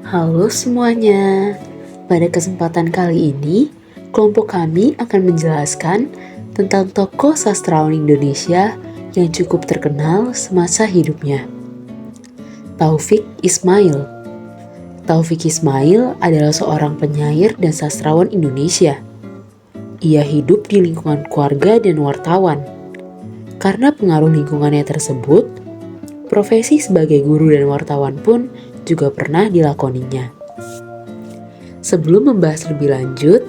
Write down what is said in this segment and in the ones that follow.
Halo semuanya, pada kesempatan kali ini, kelompok kami akan menjelaskan tentang tokoh sastrawan Indonesia yang cukup terkenal semasa hidupnya. Taufik Ismail. Taufik Ismail adalah seorang penyair dan sastrawan Indonesia. Ia hidup di lingkungan keluarga dan wartawan. Karena pengaruh lingkungannya tersebut, profesi sebagai guru dan wartawan pun juga pernah dilakoninya. Sebelum membahas lebih lanjut,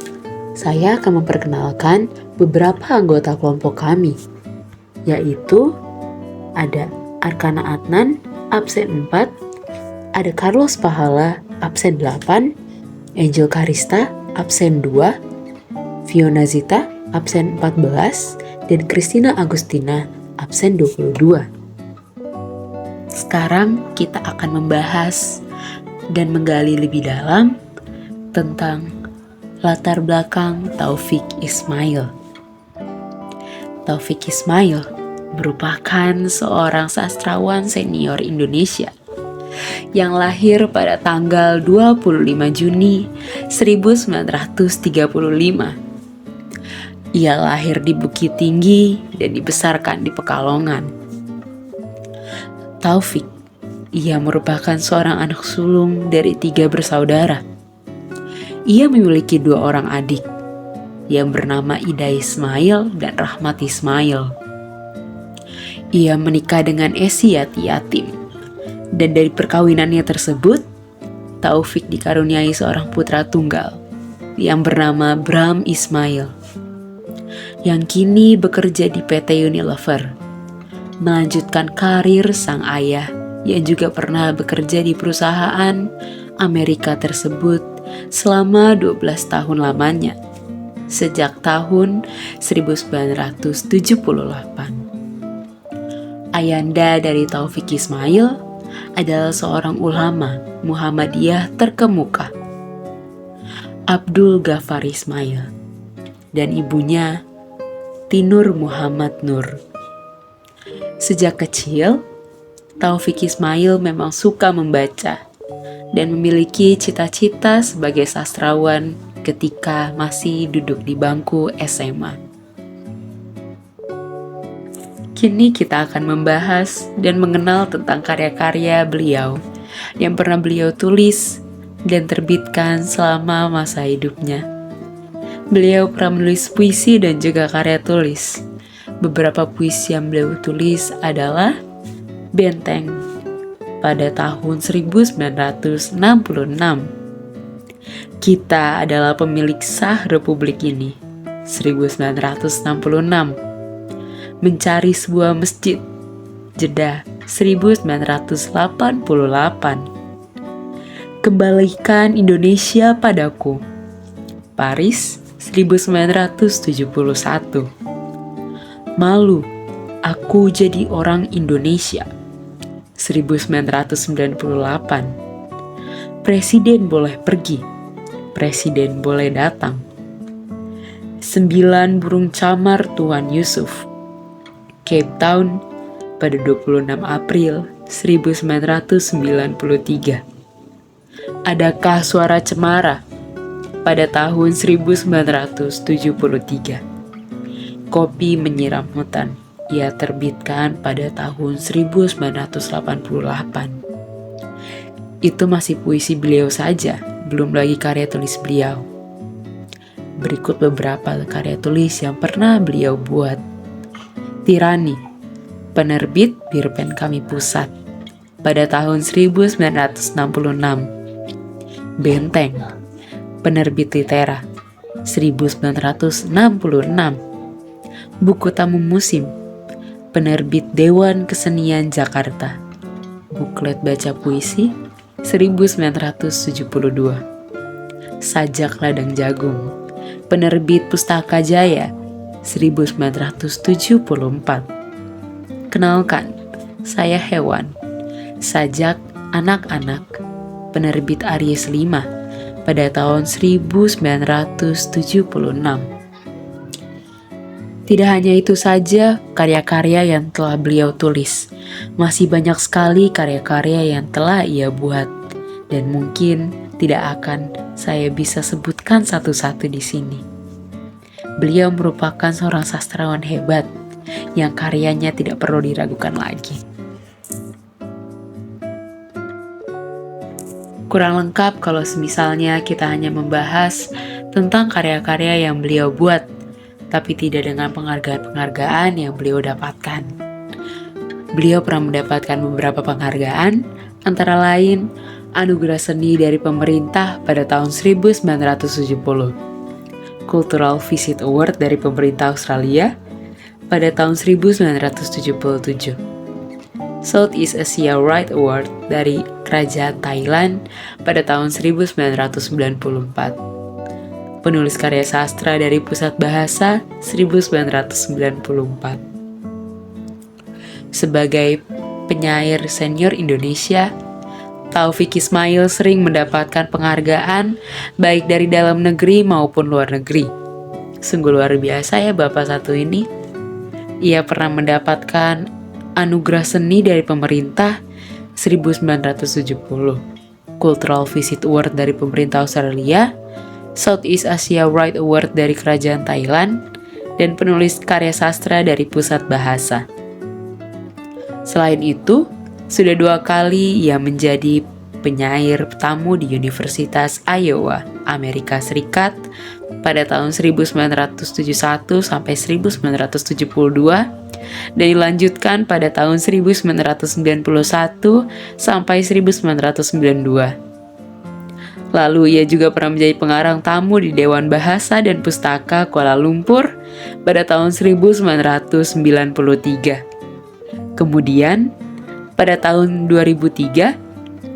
saya akan memperkenalkan beberapa anggota kelompok kami, yaitu ada Arkana Adnan, absen 4, ada Carlos Pahala, absen 8, Angel Karista, absen 2, Fiona Zita, absen 14, dan Christina Agustina, absen 22. Sekarang kita akan membahas dan menggali lebih dalam tentang latar belakang Taufik Ismail. Taufik Ismail merupakan seorang sastrawan senior Indonesia yang lahir pada tanggal 25 Juni 1935. Ia lahir di Bukit Tinggi dan dibesarkan di Pekalongan. Taufik, ia merupakan seorang anak sulung dari 3 bersaudara. Ia memiliki 2 orang adik yang bernama Ida Ismail dan Rahmat Ismail. Ia menikah dengan Esi Yati Yatim, dan dari perkawinannya tersebut, Taufik dikaruniai seorang putra tunggal yang bernama Bram Ismail, yang kini bekerja di PT Unilever, melanjutkan karir sang ayah yang juga pernah bekerja di perusahaan Amerika tersebut selama 12 tahun lamanya, sejak tahun 1978. Ayanda dari Taufik Ismail adalah seorang ulama Muhammadiyah terkemuka, Abdul Ghaffar Ismail, dan ibunya Tinur Muhammad Nur. Sejak kecil, Taufik Ismail memang suka membaca dan memiliki cita-cita sebagai sastrawan ketika masih duduk di bangku SMA. Kini kita akan membahas dan mengenal tentang karya-karya beliau yang pernah beliau tulis dan terbitkan selama masa hidupnya. Beliau pernah menulis puisi dan juga karya tulis. Beberapa puisi yang beliau tulis adalah Benteng pada tahun 1966. Kita adalah pemilik sah Republik ini, 1966. Mencari sebuah masjid, Jeddah, 1988. Kembalikan Indonesia padaku, Paris, 1971. Malu, aku jadi orang Indonesia, 1998. Presiden boleh pergi, presiden boleh datang. 9 burung camar Tuan Yusuf, Cape Town, pada 26 April 1993. Adakah suara cemara pada tahun 1973. Kopi menyiram hutan, ia terbitkan pada tahun 1988. Itu masih puisi beliau saja, belum lagi karya tulis beliau. Berikut beberapa karya tulis yang pernah beliau buat. Tirani, penerbit Birpen Kami Pusat, pada tahun 1966. Benteng, penerbit Litera, 1966. Buku Tamu Musim, penerbit Dewan Kesenian Jakarta, buklet baca puisi, 1972. Sajak Ladang Jagung, penerbit Pustaka Jaya, 1974. Kenalkan, saya Hewan, sajak anak-anak, penerbit Aries 5, pada tahun 1976. Tidak hanya itu saja karya-karya yang telah beliau tulis. Masih banyak sekali karya-karya yang telah ia buat. Dan mungkin tidak akan saya bisa sebutkan satu-satu di sini. Beliau merupakan seorang sastrawan hebat yang karyanya tidak perlu diragukan lagi. Kurang lengkap kalau misalnya kita hanya membahas tentang karya-karya yang beliau buat, tapi tidak dengan penghargaan-penghargaan yang beliau dapatkan. Beliau pernah mendapatkan beberapa penghargaan, antara lain Anugerah Seni dari pemerintah pada tahun 1970, Cultural Visit Award dari pemerintah Australia pada tahun 1977, Southeast Asia Right Award dari Kerajaan Thailand pada tahun 1994, penulis karya sastra dari Pusat Bahasa 1994. Sebagai penyair senior Indonesia, Taufik Ismail sering mendapatkan penghargaan baik dari dalam negeri maupun luar negeri. Sungguh luar biasa ya Bapak satu ini. Ia pernah mendapatkan Anugerah Seni dari pemerintah 1970, Cultural Visit Award dari pemerintah Australia, Southeast Asia Right Award dari Kerajaan Thailand, dan penulis karya sastra dari Pusat Bahasa. Selain itu, sudah 2 kali ia menjadi penyair tamu di Universitas Iowa, Amerika Serikat pada tahun 1971 sampai 1972 dan dilanjutkan pada tahun 1991 sampai 1992. Lalu ia juga pernah menjadi pengarang tamu di Dewan Bahasa dan Pustaka Kuala Lumpur pada tahun 1993. Kemudian, pada tahun 2003,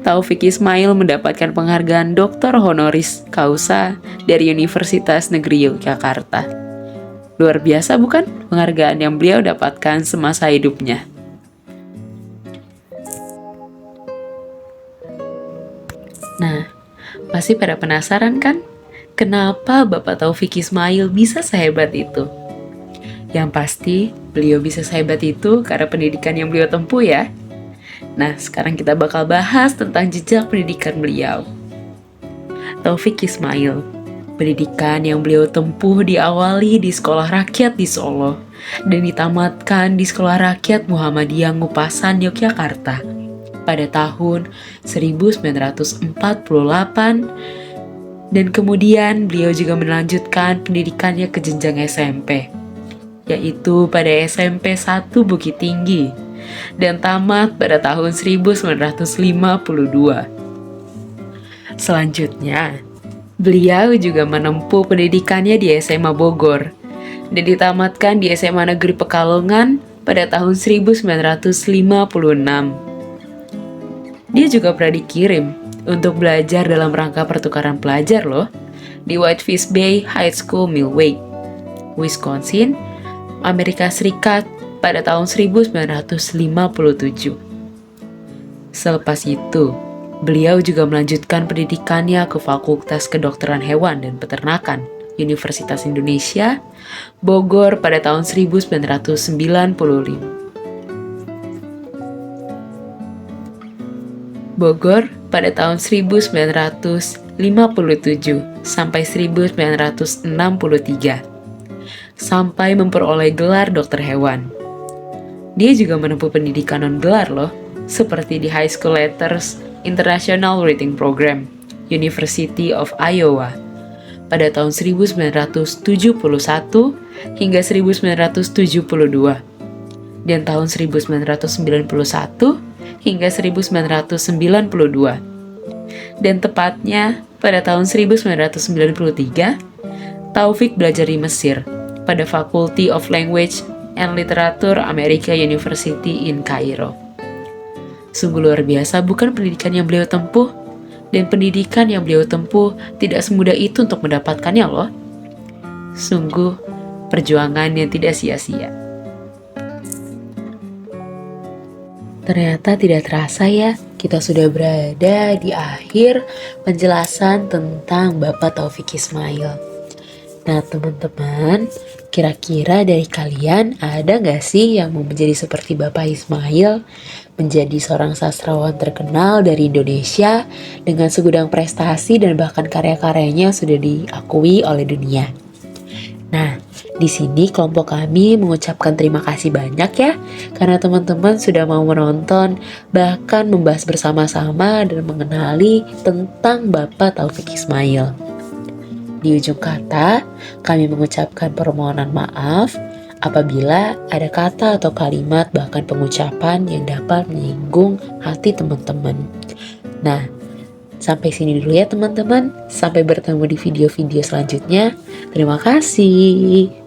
Taufik Ismail mendapatkan penghargaan Doktor Honoris Causa dari Universitas Negeri Yogyakarta. Luar biasa bukan penghargaan yang beliau dapatkan semasa hidupnya? Nah, pasti pada penasaran kan? Kenapa Bapak Taufik Ismail bisa sehebat itu? Yang pasti, beliau bisa sehebat itu karena pendidikan yang beliau tempuh ya. Nah, sekarang kita bakal bahas tentang jejak pendidikan beliau. Taufik Ismail, pendidikan yang beliau tempuh diawali di Sekolah Rakyat di Solo dan ditamatkan di Sekolah Rakyat Muhammadiyah Ngupasan, Yogyakarta pada tahun 1948, dan kemudian beliau juga melanjutkan pendidikannya ke jenjang SMP, yaitu pada SMP 1 Bukit Tinggi, dan tamat pada tahun 1952. Selanjutnya, beliau juga menempuh pendidikannya di SMA Bogor dan ditamatkan di SMA Negeri Pekalongan pada tahun 1956. Dia juga pernah dikirim untuk belajar dalam rangka pertukaran pelajar loh di Whitefish Bay High School Milwaukee, Wisconsin, Amerika Serikat pada tahun 1957. Selepas itu, beliau juga melanjutkan pendidikannya ke Fakultas Kedokteran Hewan dan Peternakan Universitas Indonesia, Bogor pada tahun 1995. Bogor pada tahun 1957 sampai 1963, sampai memperoleh gelar dokter hewan. Dia juga menempuh pendidikan non-gelar loh, seperti di High School Letters International Reading Program, University of Iowa, pada tahun 1971 hingga 1972, dan tahun 1991 hingga 1992. Dan tepatnya pada tahun 1993, Taufik belajar di Mesir pada Faculty of Language and Literature America University in Cairo. Sungguh luar biasa bukan pendidikan yang beliau tempuh? Dan pendidikan yang beliau tempuh tidak semudah itu untuk mendapatkannya loh. Sungguh perjuangan yang tidak sia-sia. Ternyata tidak terasa ya, kita sudah berada di akhir penjelasan tentang Bapak Taufik Ismail. Nah teman-teman, kira-kira dari kalian ada nggak sih yang mau menjadi seperti Bapak Ismail, menjadi seorang sastrawan terkenal dari Indonesia dengan segudang prestasi dan bahkan karya-karyanya sudah diakui oleh dunia? Nah, di sini kelompok kami mengucapkan terima kasih banyak ya, karena teman-teman sudah mau menonton, bahkan membahas bersama-sama dan mengenali tentang Bapak Taufik Ismail. Di ujung kata, kami mengucapkan permohonan maaf apabila ada kata atau kalimat bahkan pengucapan yang dapat menyinggung hati teman-teman. Nah, sampai sini dulu ya teman-teman. Sampai bertemu di video-video selanjutnya. Terima kasih.